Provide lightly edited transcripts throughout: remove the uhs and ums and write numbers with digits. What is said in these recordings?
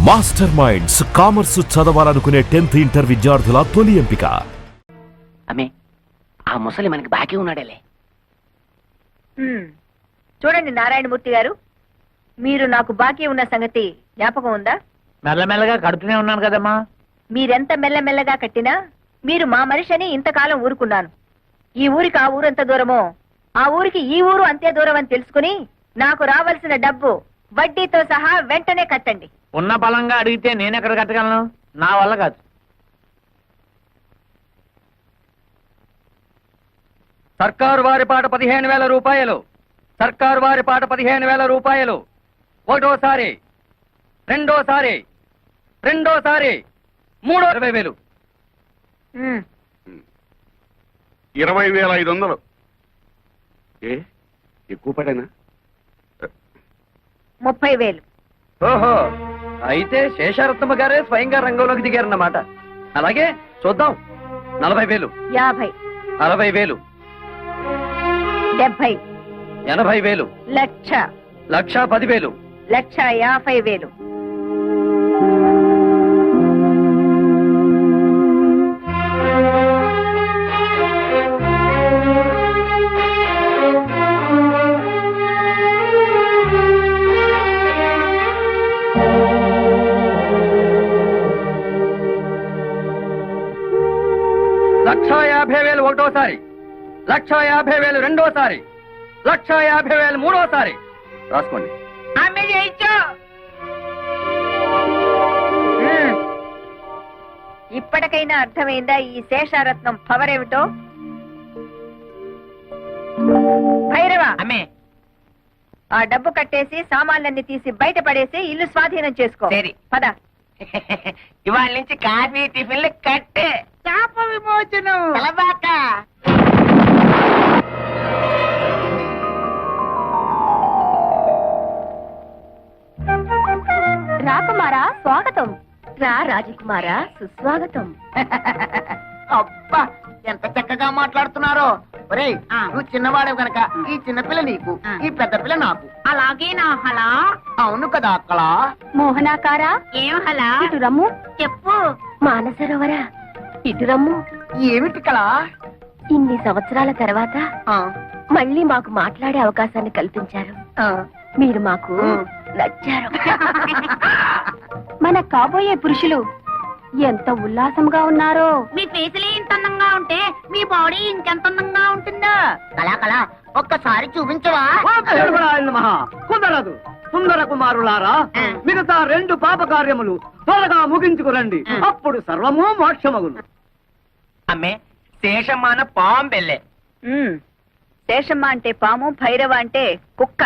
Master minds commerce చదవాలనుకునే 10th inter విద్యార్థుల తొలి ఎంపిక. అమ్మే ఆ ముసలి మనకి బాకీ ఉన్నాడేలే. చూడండి నారాయణమూర్తి గారు, మీరు నాకు బాకీ ఉన్న సంగతి జ్ఞాపకం ఉందా? మెల్లమెల్లగా కడుతూనే ఉన్నాను కదమ్మా. మీరెంత మెల్లమెల్లగా కట్టినా మీరు మా మనిషి అని ఇంతకాలం ఊరుకున్నాను. ఈ ఊరికి ఆ ఊరు ఎంత దూరమో ఆ ఊరికి ఈ ఊరు అంతే దూరం అని తెలుసుకుని నాకు రావాల్సిన డబ్బు వడ్డీతో సహా వెంటనే కట్టండి. ఉన్న బలంగా అడిగితే నేనెక్కడ కట్టగలను? నా వల్ల కాదు. సర్కారు వారి పాట 15,000 రూపాయలు. సర్కారు వారి పాట 15,000 రూపాయలు. ఒకటోసారి, రెండోసారి, మూడో 20,000. 20,500. ఎక్కువ పడేనా? 30,000. ఓహో, అయితే శేషారత్నమ్మ గారే స్వయంగా రంగంలోకి దిగారన్నమాట. అలాగే చూద్దాం. 40,000, 50, 60,000, 70, 80,000, లక్ష, 1,10,000, 1,50,000. లక్ష 50,000 ఒకటోసారి, 1,50,000 రెండోసారి, 1,50,000 మూడోసారి. రాసుకోండి. ఇప్పటికైనా అర్థమైందా ఈ శేషారత్నం పవర్ ఏమిటో? భైరవ, అమ్మే ఆ డబ్బు కట్టేసి సామాన్లన్నీ తీసి బయట పడేసి ఇల్లు స్వాధీనం చేసుకో. సరే. పద. ఇవాళ నుంచి కాఫీ టిఫిన్లు కట్టే. శాప విమోచనం. తలబాక. రాకుమారా స్వాగతం. రా రాజకుమారా సుస్వాగతం. అబ్బా ఎంత చక్కగా మాట్లాడుతున్నారో. ఒరేయ్ నువ్వు చిన్నవాడే గనక ఈ చిన్నపిల్ల నీకు, ఈ పెద్ద పిల్ల నాకు. అలాగే నా హలా. అవును కదా అక్కడ. మోహనాకారా ఏం హలా? ఇటు రమ్ము. చెప్పు. మానసరోవరా ఇటు రమ్ము. ఏమిటి కళ? ఇన్ని సంవత్సరాల తర్వాత మళ్ళీ మాకు మాట్లాడే అవకాశాన్ని కల్పించారు. మీరు మాకు నచ్చారు. మన కాబోయే పురుషులు ఎంత ఉల్లాసంగా ఉన్నారో. మీ ఫేసులే ఇంత అందంగా ఉంటే మీ బాడీ ఇంకెంత అందంగా ఉంటుందో. కళా కళా ఒక్కసారి చూపించవా? కుదరదు. సుందర కుమారులారా, మిగతా 2 పాప కార్యములు త్వరగా ముగించుకురండి. అప్పుడు సర్వము మోక్షమగును. అమ్మే శేషమాన పాంబెల్లే. శేషమ్మ అంటే పాము, భైరవ అంటే కుక్క.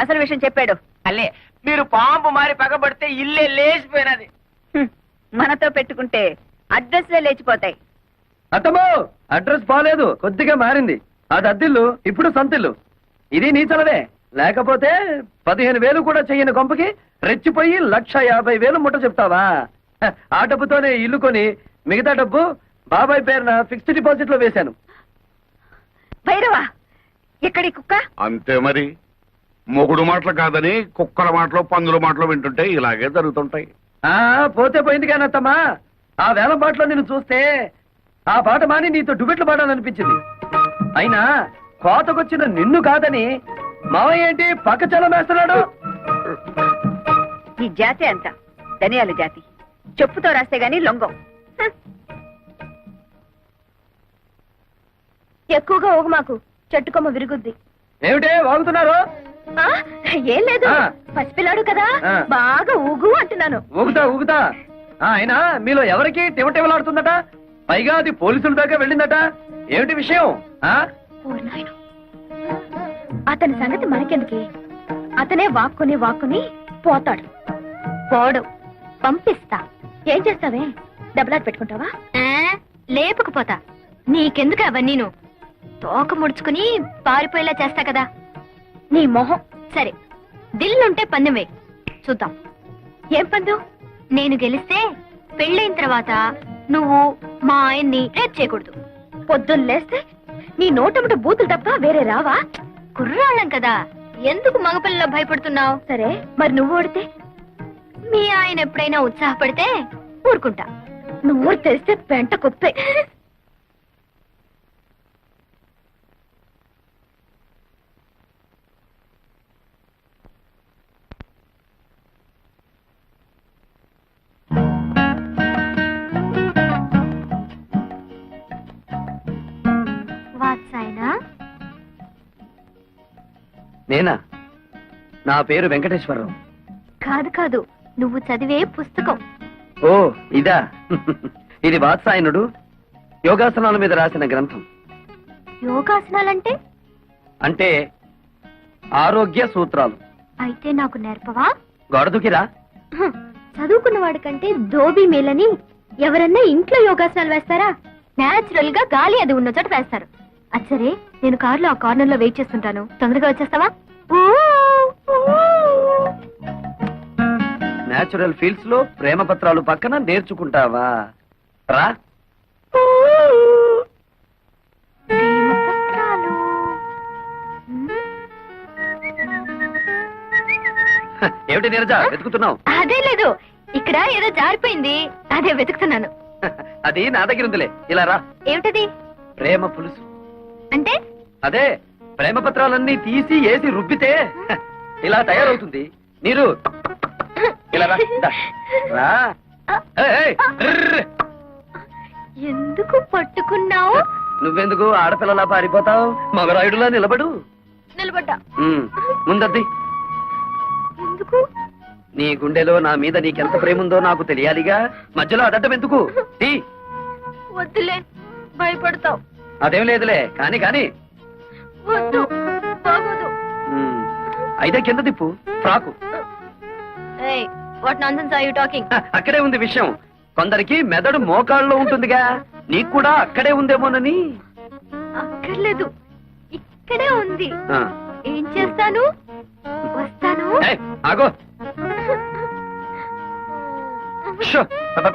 అసలు విషయం చెప్పాడు. అల్లే మీరు పాంపు మారి పగబడితే ఇల్లే లేచిపోయినది. మనతో పెట్టుకుంటే అడ్రస్లే లేచిపోతాయి. అత్తమ్మో, అడ్రస్ బాలేదు, కొద్దిగా మారింది. అది అద్దిల్లు, ఇప్పుడు సంతిల్లు. ఇది నీ చలవే. లేకపోతే 15,000 కూడా చెయ్యని కొంపకి రెచ్చిపోయి 1,50,000 ముట్ట చెప్తావా? ఆ డబ్బుతోనే ఇల్లు కొని మిగతా డబ్బు బాబాయ్ పేరున ఫిక్స్డ్ డిపాజిట్ లో వేశాను. భైరవ, ఎక్కడి కుక్క? అంతే మరి. మొగుడు మాటలు కాదని కుక్కల మాటలు, పందుల మాటలు వింటుంటే ఇలాగే జరుగుతుంటాయి. పోతే పోయింది కానీ అత్తమ్మా, ఆ వేల పాటలో నిన్ను చూస్తే ఆ పాట మాని నీతో డుబెట్లు పాడాలనిపించింది. అయినా కోతకొచ్చిన నిన్ను కాదని మావయ్య ఏంటి పక్క చలం వేస్తున్నాడు? ఈ జాతి అంత ధనియాల జాతి. చెప్పుతో రాస్తే గాని లొంగం. ఎక్కువగా ఓగు మాకు, చెట్టుకొమ్మ విరుగుద్ది. ఏమిటే వాగుతున్నారు? ఏం లేదు, ఆ. పసిపిల్లాడు కదా, బాగా ఊగు అంటున్నాను. ఊగుతా. అయినా మీలో ఎవరికి టివటివలాడుతుందట? పైగా అది పోలీసుల దాకా వెళ్ళిందట. ఏమిటి విషయం? అతని సంగతి మనకెందుకే? అతనే వాక్కుని పోతాడు. పోడు, పంపిస్తా. ఏం చేస్తావే? డబ్బులాట పెట్టుకుంటావా? లేపుకుపోతా. నీకెందుకు అవన్నీను? తోక ముడుచుకుని పారిపోయేలా చేస్తా కదా. నీ మొహం. సరే, దిల్లుంటే పందెమే చూద్దాం. ఏం పందెం? నేను గెలిస్తే పెళ్ళైన తర్వాత నువ్వు మా ఆయన్ని రేప్ చేయకూడదు. పొద్దున్న లేస్తే నీ నోటముట బూతులు తప్ప వేరే రావా? కుర్రాళ్ళం కదా, ఎందుకు మగపిల్లలో భయపడుతున్నావు? సరే, మరి నువ్వు ఓడితే? మీ ఆయన ఎప్పుడైనా ఉత్సాహపడితే ఊరుకుంటా. నువ్వు తెలిస్తే పెంట కుప్పే. వాత్సాయనా? నేనా? నా పేరు వెంకటేశ్వరరావు. కాదు కాదు, నువ్వు చదివే పుస్తకం. ఓ ఇదా? ఇది వాత్సాయనుడు యోగాసనాల మీద రాసిన గ్రంథం. యోగాసనాలంటే? అంటే ఆరోగ్య సూత్రాలు. అయితే నాకు నేర్పవా? గొడదుకిరా. చదువుకున్న వాడికంటే దోబీ మేలని ఎవరన్నా ఇంట్లో యోగాసనాలు వేస్తారా? నేచురల్ గా గాలి అది ఉన్న చోట వేస్తారు. అచ్చరే, నేను కారులో ఆ కార్నర్ లో వెయిట్ చేస్తుంటాను, తొందరగా వచ్చేస్తావా? నేచురల్ ఫీల్డ్స్ లో ప్రేమ పత్రాలు పక్కన నేర్చుకుంటావా? రా. ప్రేమపత్రాలు. ఏమిటి నీరజ వెతుకుతున్నావు? అదే లేదు, ఇక్కడ ఏదో జారిపోయింది, అదే వెతుకుతున్నాను. అది నా దగ్గర ఉందిలే. ఇలా రా. ఏమిటది? ప్రేమ పులుసు. అంటే? అదే ప్రేమ పత్రాలన్నీ తీసి ఏసి రుబ్బితే ఇలా తయారవుతుంది. నీరు ఇలా రా. దా. రా. ఏయ్, ఏయ్, ర్ర్. ఎందుకు పట్టుకున్నావు? నువ్వెందుకు ఆడపిల్లలా పారిపోతావు? మగరాయుడులా నిలబడు. నిలబడ్డా. ముందద్ది. ఎందుకు? నీ గుండెలో నా మీద నీకెంత ప్రేమ ఉందో నాకు తెలియాలిగా. మధ్యలో అడడ్డం ఎందుకు? తీ. వద్దులే, భయపడతావు. అదేం లేదులే, కాని కాని. వద్దు, బాగోదు. అయితే కింద తిప్పు. Frock. What nonsense are you talking? అక్కడే ఉంది విషయం. కొందరికి మెదడు మోకాళ్ళలో ఉంటుందిగా, నీకు కూడా అక్కడే ఉందేమోనని. అక్కర్లేదు, ఇక్కడే ఉంది. ఆ. ఏం చేస్తాను? వస్తాను. ఏయ్, ఆగో. షో. అబ్బ.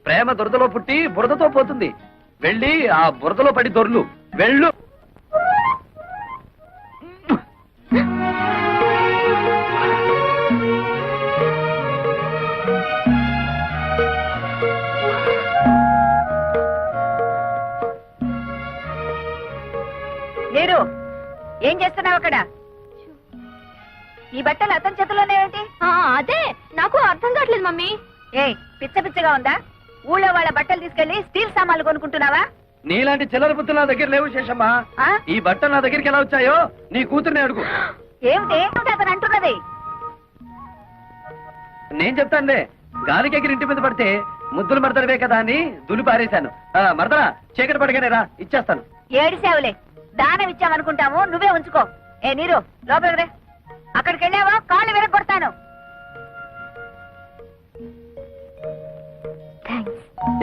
ప్రేమ దురదలో పుట్టి బురదతో పోతుంది. వెళ్ళి ఆ బురదలో పడి దొర్లు. వెళ్ళు. లేరు, ఏం చేస్తున్నావు అక్కడ? ఈ బట్టలు అతని చేతిలోనే ఏంటి? అదే నాకు అర్థం కావట్లేదు మమ్మీ. ఏ పిచ్చ పిచ్చగా ఉందా? ఊళ్ళో వాళ్ళ బట్టలు తీసుకెళ్లి స్టీల్ సామాన్లు కొనుక్కుంటున్నావా? నీలాంటి చిల్లర బుద్ధులు నా దగ్గర లేవు శేషమ్మా. ఆ? ఈ బట్టలు నా దగ్గరికి ఎలా వచ్చాయో నీ కూతుర్ని అడుగు. ఏమిటి అతను అంటున్నది? నేను చెప్తానులే. గాలికి ఎగిరి ఇంటి మీద పడితే ముద్దులు మడతడివే కదా అని దులి పారేశాను. మరదరా, చీకటి పడగానే రా, ఇచ్చేస్తాను. ఏడిసావులే, దానం ఇచ్చామనుకుంటాము, నువ్వే ఉంచుకో. ఏ నీరు, లోపలికి రే. అక్కడికి వెళ్ళావా కాళ్ళు విరగొడతాను.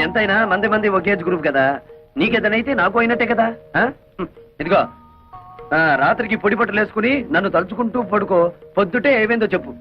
ఎంతైనా మంది మంది ఒకే గ్రూప్ కదా. నీకేదనైతే నాకు అయినట్టే కదా. ఇదిగో, రాత్రికి పొడి పట్టులు వేసుకుని నన్ను తలుచుకుంటూ పడుకో. పొద్దుటే ఏమైందో చెప్పు.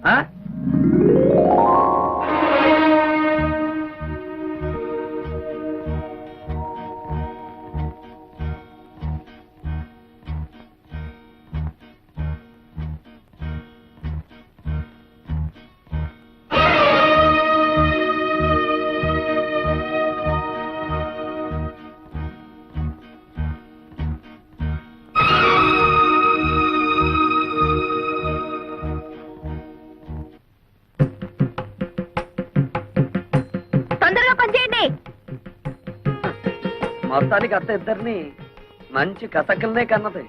మొత్తానికి అత్త ఇద్దరిని మంచి కసకల్నే కన్నది.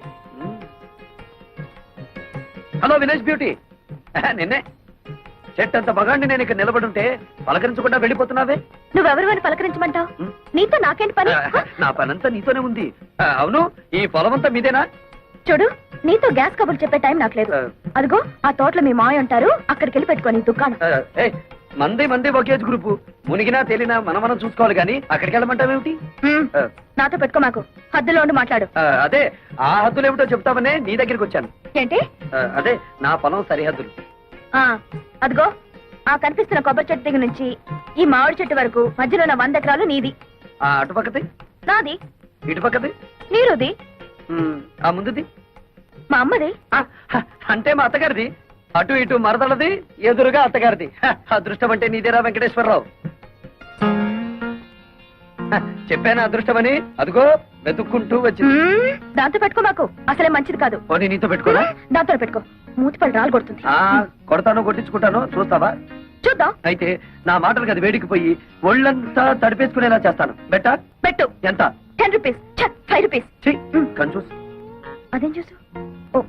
హలో వినేష్ బ్యూటీ, నిన్నే. చెట్టంత మగాండి నేను ఇక్కడ నిలబడుంటే పలకరించకుండా వెళ్ళిపోతున్నావే. నువ్వెవరు అని పలకరించమంటావు? నీతో నాకేంటి పని? నా పనంతా నీతోనే ఉంది. అవును, ఈ పొలం అంతా మీదేనా? చూడు, నీతో గ్యాస్ కబుర్లు చెప్పే టైం నాకు లేదు. అదిగో ఆ తోటలో మీ మాయ ఉంటారు, అక్కడికి వెళ్ళి పెట్టుకోని దుకాణం. మంది ఒకేజ్ గ్రూప్, మునిగినా తేలినా మనం చూసుకోవాలి గానీ అక్కడికి వెళ్ళమంటావేమిటి? నాతో పెట్టుకో, మాకు హద్దులో ఉండి మాట్లాడు. అదే ఆ హద్దులు ఏమిటో చెప్తామనే నీ దగ్గరికి వచ్చాను. ఏంటి? అదే నా పొలం సరిహద్దులు. అదిగో ఆ కనిపిస్తున్న కొబ్బరి చెట్టు దగ్గర నుంచి ఈ మామిడి చెట్టు వరకు మధ్యలో ఉన్న 100 ఎకరాలు నీది. అటుపక్కది నాది. ఇటుపక్కది నీరుది. ఆ ముందుది మా అమ్మది. అంటే మా అత్తగారిది. అటు ఇటు మరదలది, ఎదురుగా అత్తగారిది. అదృష్టం అంటే నీదేరా వెంకటేశ్వరరావు. చెప్పాను అదృష్టమని, అదిగో వెతుక్కుంటూ వచ్చింది. దాంతో పెట్టుకో, మాకు అసలే మంచిది కాదు. పోనీ నీతో పెట్టుకోనా? దాంతో పెట్టుకో, మూతిపళ్ళు రాలు కొడుతుంది. కొడతాను, కొట్టించుకుంటాను, చూస్తావా? చూద్దాం. అయితే నా మాటలకు అది వేడికిపోయి ఒళ్ళంతా తడిపేసుకునేలా చేస్తాను. బెట్టా? పెట్టు. ఎంత? 10 రూపీస్. 5 రూపీస్. కంచూస్. అదేం చూసు? ఓ